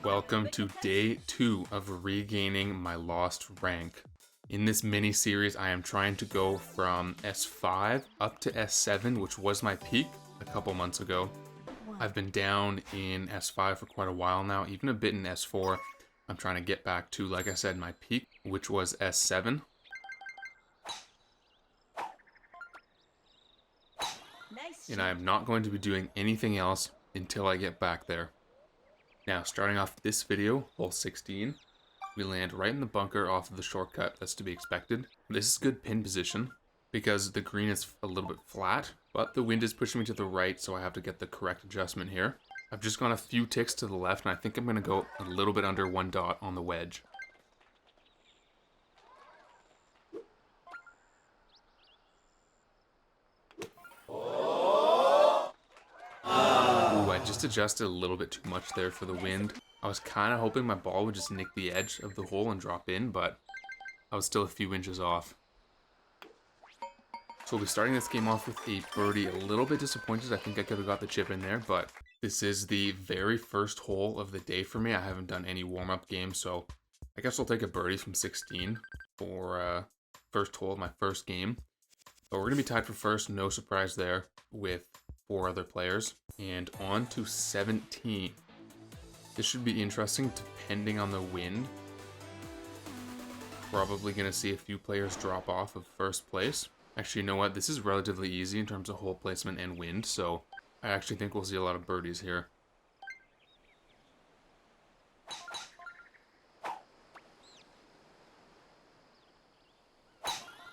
Welcome to day 2 of regaining my lost rank. In this mini-series, I am trying to go from S5 up to S7, which was my peak a couple months ago. I've been down in S5 for quite a while now, even a bit in S4. I'm trying to get back to, like I said, my peak, which was S7. And I am not going to be doing anything else until I get back there. Now, starting off this video, hole 16, we land right in the bunker off of the shortcut. That's to be expected. This is good pin position because the green is a little bit flat, but the wind is pushing me to the right, so I have to get the correct adjustment here. I've just gone a few ticks to the left, and I think I'm going to go a little bit under 1 dot on the wedge. Ooh, I just adjusted a little bit too much there for the wind. I was kind of hoping my ball would just nick the edge of the hole and drop in, but I was still a few inches off. So we'll be starting this game off with a birdie. A little bit disappointed. I think I could have got the chip in there, but this is the very first hole of the day for me. I haven't done any warm-up games, so I guess I'll take a birdie from 16 for first hole of my first game. But we're going to be tied for first, no surprise there, with 4 other players. And on to 17. This should be interesting depending on the wind. Probably going to see a few players drop off of first place. Actually, you know what? This is relatively easy in terms of hole placement and wind, so I actually think we'll see a lot of birdies here.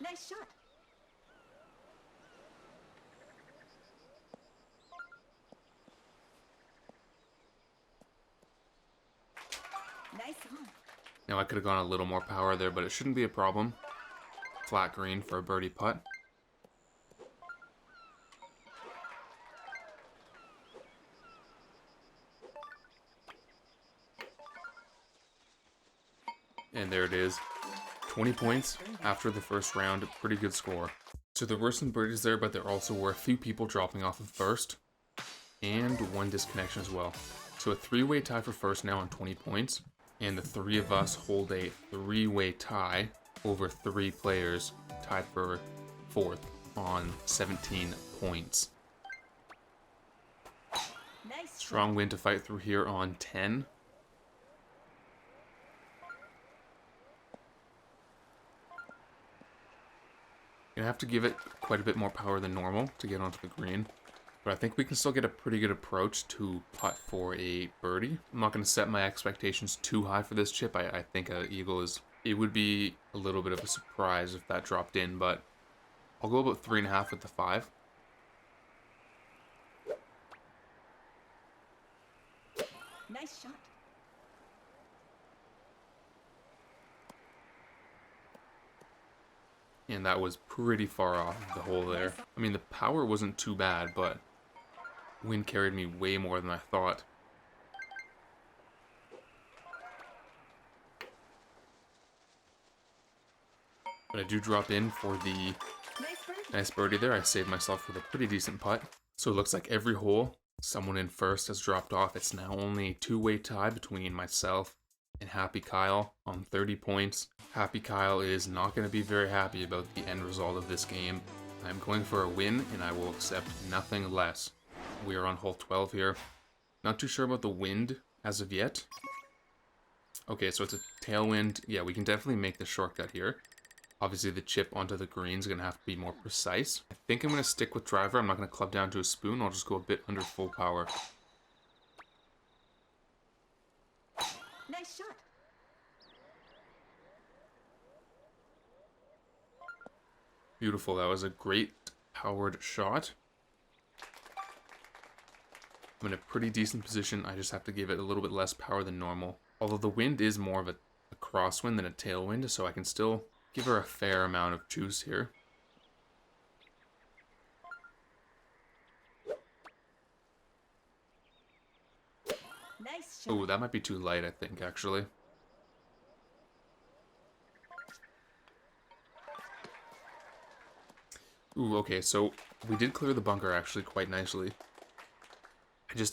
Nice shot. Nice on. Now I could have gone a little more power there, but it shouldn't be a problem. Flat green for a birdie putt. And there it is. 20 points after the first round. Pretty good score. So there were some birdies there, but there also were a few people dropping off of first. And 1 disconnection as well. So a 3-way tie for first now on 20 points. And the 3 of us hold a 3-way tie over 3 players tied for 4th on 17 points. Nice. Strong wind to fight through here on 10. Gonna have to give it quite a bit more power than normal to get onto the green. But I think we can still get a pretty good approach to putt for a birdie. I'm not going to set my expectations too high for this chip. I think an eagle is... It would be a little bit of a surprise if that dropped in, but I'll go about 3.5 with the 5. Nice shot. And that was pretty far off the hole there. I mean, the power wasn't too bad, but wind carried me way more than I thought. But I do drop in for the nice birdie there. I saved myself with a pretty decent putt. So it looks like every hole, someone in first has dropped off. It's now only a 2-way tie between myself and Happy Kyle on 30 points. Happy Kyle is not going to be very happy about the end result of this game. I'm going for a win, and I will accept nothing less. We are on hole 12 here. Not too sure about the wind as of yet. Okay, so it's a tailwind. Yeah, we can definitely make the shortcut here. Obviously, the chip onto the green is going to have to be more precise. I think I'm going to stick with driver. I'm not going to club down to a spoon. I'll just go a bit under full power. Nice shot. Beautiful. That was a great powered shot. I'm in a pretty decent position. I just have to give it a little bit less power than normal. Although the wind is more of a crosswind than a tailwind, so I can still give her a fair amount of juice here. Nice shot. Oh, that might be too light, I think, actually. Ooh, okay, so we did clear the bunker actually quite nicely.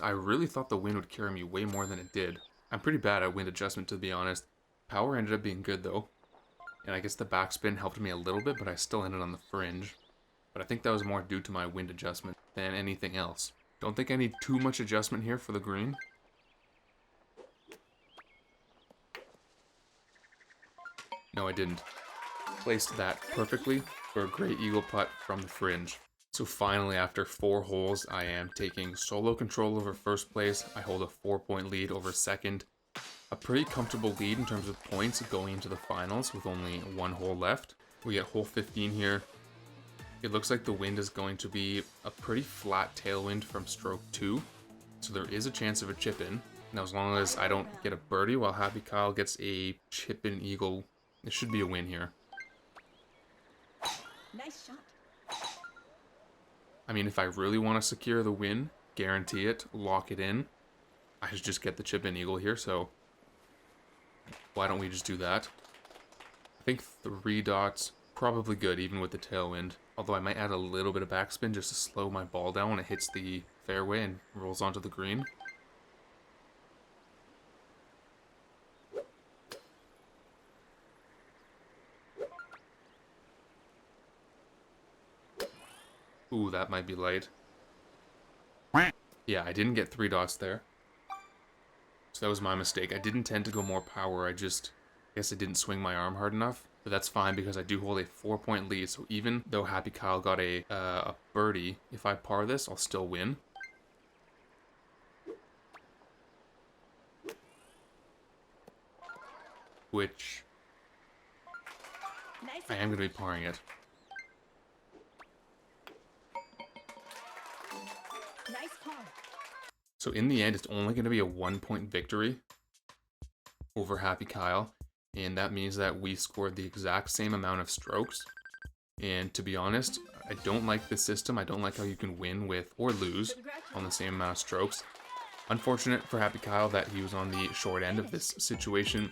I really thought the wind would carry me way more than it did. I'm pretty bad at wind adjustment, to be honest. Power ended up being good, though. And I guess the backspin helped me a little bit, but I still ended on the fringe. But I think that was more due to my wind adjustment than anything else. Don't think I need too much adjustment here for the green. No, I didn't. Placed that perfectly for a great eagle putt from the fringe. So finally, after 4 holes, I am taking solo control over first place. I hold a 4-point lead over second. A pretty comfortable lead in terms of points going into the finals with only 1 hole left. We get hole 15 here. It looks like the wind is going to be a pretty flat tailwind from stroke 2. So there is a chance of a chip in. Now as long as I don't get a birdie while Happy Kyle gets a chip in eagle, it should be a win here. Nice shot. I mean, if I really want to secure the win, guarantee it, lock it in, I should just get the chip in eagle here, so why don't we just do that? I think 3 dots, probably good even with the tailwind, although I might add a little bit of backspin just to slow my ball down when it hits the fairway and rolls onto the green. Ooh, that might be light. Yeah, I didn't get 3 dots there. So that was my mistake. I didn't intend to go more power, I guess I didn't swing my arm hard enough. But that's fine because I do hold a 4-point lead, so even though Happy Kyle got a birdie, if I par this, I'll still win. Which Nice. I am going to be parring it. Nice par. So in the end, it's only going to be a 1-point victory over Happy Kyle. And that means that we scored the exact same amount of strokes. And to be honest, I don't like this system. I don't like how you can win with or lose on the same amount of strokes. Unfortunate for Happy Kyle that he was on the short end of this situation.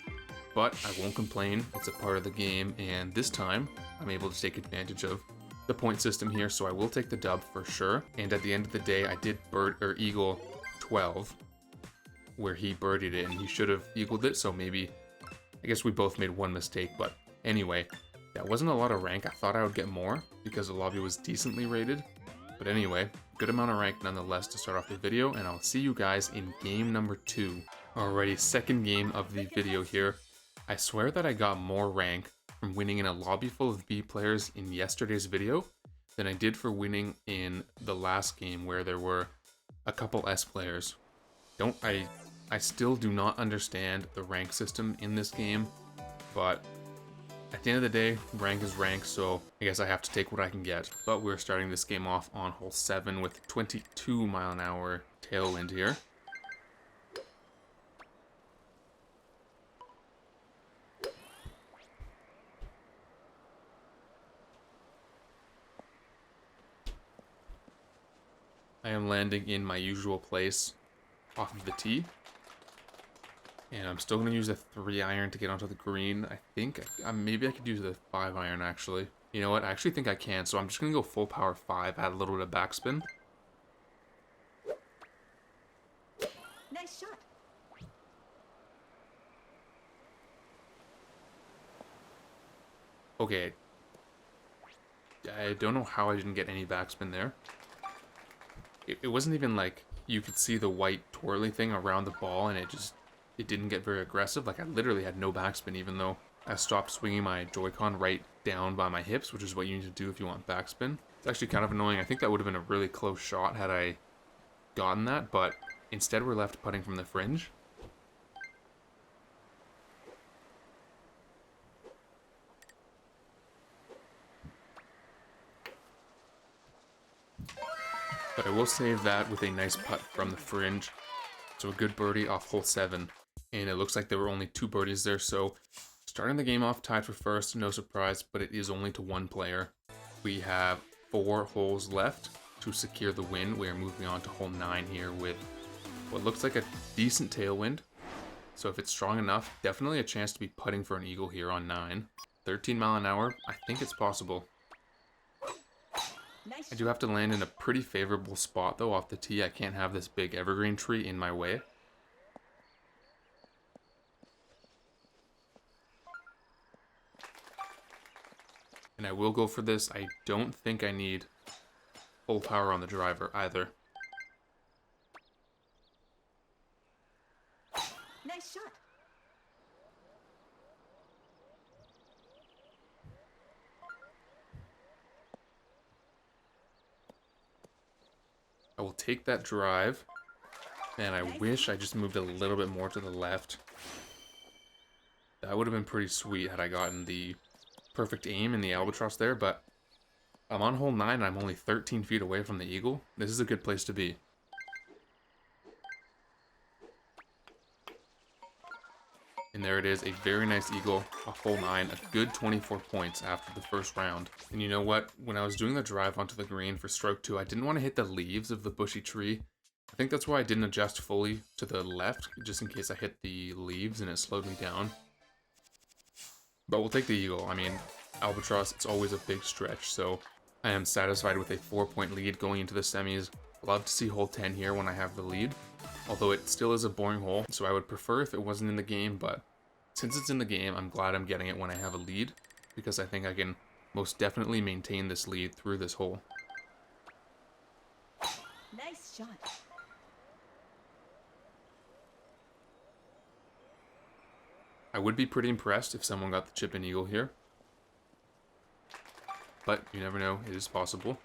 But I won't complain. It's a part of the game. And this time, I'm able to take advantage of the point system here. So I will take the dub for sure. And at the end of the day, I did eagle 12. Where he birdied it. And he should have eagled it. So maybe... I guess we both made one mistake, but anyway, that wasn't a lot of rank. I thought I would get more because the lobby was decently rated. But anyway, good amount of rank nonetheless to start off the video, and I'll see you guys in game number 2. Alrighty, second game of the video here. I swear that I got more rank from winning in a lobby full of B players in yesterday's video than I did for winning in the last game where there were a couple S players. I still do not understand the rank system in this game, but at the end of the day, rank is rank, so I guess I have to take what I can get. But we're starting this game off on hole 7 with 22 mile an hour tailwind here. I am landing in my usual place off of the tee. And I'm still going to use a 3-iron to get onto the green. I think maybe I could use the 5-iron actually. You know what? I actually think I can. So I'm just going to go full power 5, add a little bit of backspin. Nice shot. Okay. I don't know how I didn't get any backspin there. It wasn't even like you could see the white twirly thing around the ball and it didn't get very aggressive. Like I literally had no backspin even though I stopped swinging my Joy-Con right down by my hips, which is what you need to do if you want backspin. It's actually kind of annoying. I think that would have been a really close shot had I gotten that, but instead we're left putting from the fringe. But I will save that with a nice putt from the fringe. So a good birdie off hole 7. And it looks like there were only 2 birdies there, so starting the game off tied for first, no surprise, but it is only to 1 player. We have 4 holes left to secure the win. We are moving on to hole 9 here with what looks like a decent tailwind. So if it's strong enough, definitely a chance to be putting for an eagle here on 9. 13 mile an hour, I think it's possible. Nice. I do have to land in a pretty favorable spot though off the tee. I can't have this big evergreen tree in my way. And I will go for this. I don't think I need full power on the driver either. Nice shot. I will take that drive. And I wish I just moved a little bit more to the left. That would have been pretty sweet had I gotten the perfect aim in the albatross there, but I'm on hole 9 and I'm only 13 feet away from the eagle. This is a good place to be. And there it is, a very nice eagle off hole 9, a good 24 points after the first round. And you know what? When I was doing the drive onto the green for stroke 2, I didn't want to hit the leaves of the bushy tree. I think that's why I didn't adjust fully to the left, just in case I hit the leaves and it slowed me down. But we'll take the eagle. I mean, albatross, it's always a big stretch, so I am satisfied with a 4-point lead going into the semis. Love to see hole 10 here when I have the lead, although it still is a boring hole, so I would prefer if it wasn't in the game, but since it's in the game, I'm glad I'm getting it when I have a lead, because I think I can most definitely maintain this lead through this hole. Nice shot. I would be pretty impressed if someone got the chip and eagle here. But you never know, it is possible.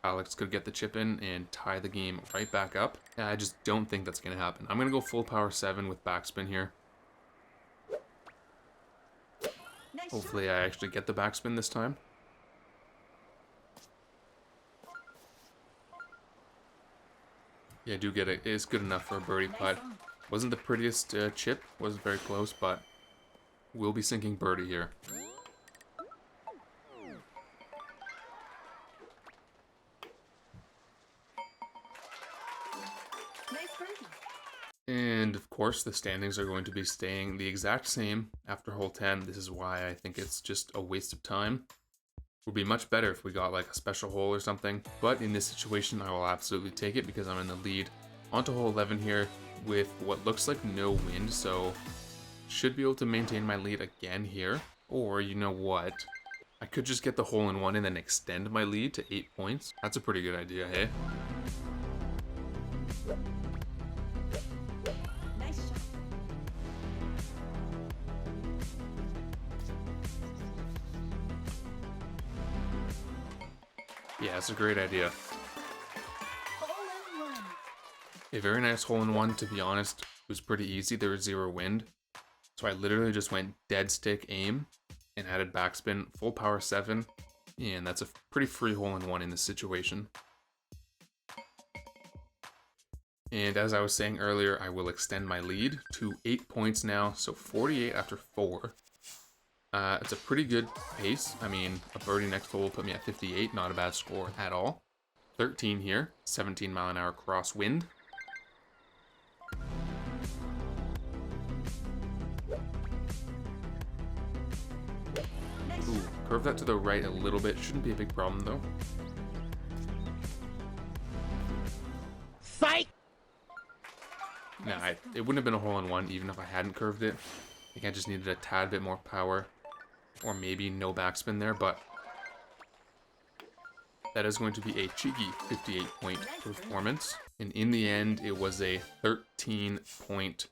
Alex could get the chip in and tie the game right back up. I just don't think that's going to happen. I'm going to go full power 7 with backspin here. Nice Hopefully shot. I actually get the backspin this time. Yeah, I do get it. It is good enough for a birdie putt. Wasn't the prettiest chip, wasn't very close, but we'll be sinking birdie here. Nice birdie. And of course, the standings are going to be staying the exact same after hole 10. This is why I think it's just a waste of time. Would be much better if we got like a special hole or something, but in this situation, I will absolutely take it because I'm in the lead. Onto hole 11 here with what looks like no wind, so should be able to maintain my lead again here. Or you know what? I could just get the hole in one and then extend my lead to 8 points. That's a pretty good idea, hey? Nice shot. Yeah, it's a great idea. Hole in one. A very nice hole in one, to be honest. It was pretty easy. There was zero wind. So I literally just went dead stick aim and added backspin, full power 7. And that's a pretty free hole in one in this situation. And as I was saying earlier, I will extend my lead to 8 points now. So 48 after 4. It's a pretty good pace. I mean, a birdie next hole put me at 58. Not a bad score at all. 13 here. 17 mile an hour crosswind. Nice Ooh, shot. curve that to the right a little bit. Shouldn't be a big problem though. Psych! Nah, it wouldn't have been a hole in one even if I hadn't curved it. I think I just needed a tad bit more power. Or maybe no backspin there, but that is going to be a cheeky 58-point performance. And in the end, it was a 13-point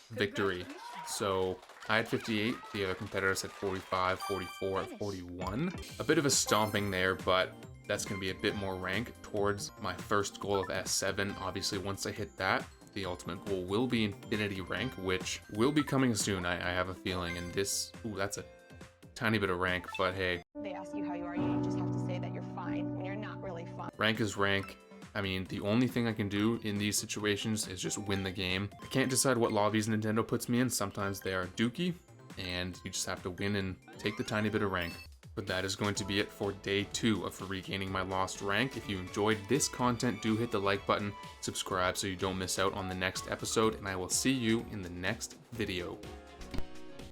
victory. So I had 58, the other competitors had 45, 44, and 41. A bit of a stomping there, but that's going to be a bit more rank towards my first goal of S7. Obviously, once I hit that, the ultimate goal will be infinity rank, which will be coming soon, I have a feeling. And this, ooh, that's a tiny bit of rank, but hey. They ask you how you are, you just have to say that you're fine when you're not really fine. Rank is rank. I mean, the only thing I can do in these situations is just win the game. I can't decide what lobbies Nintendo puts me in. Sometimes they are dookie, and you just have to win and take the tiny bit of rank. But that is going to be it for day 2 of regaining my lost rank. If you enjoyed this content, do hit the like button, subscribe so you don't miss out on the next episode, and I will see you in the next video.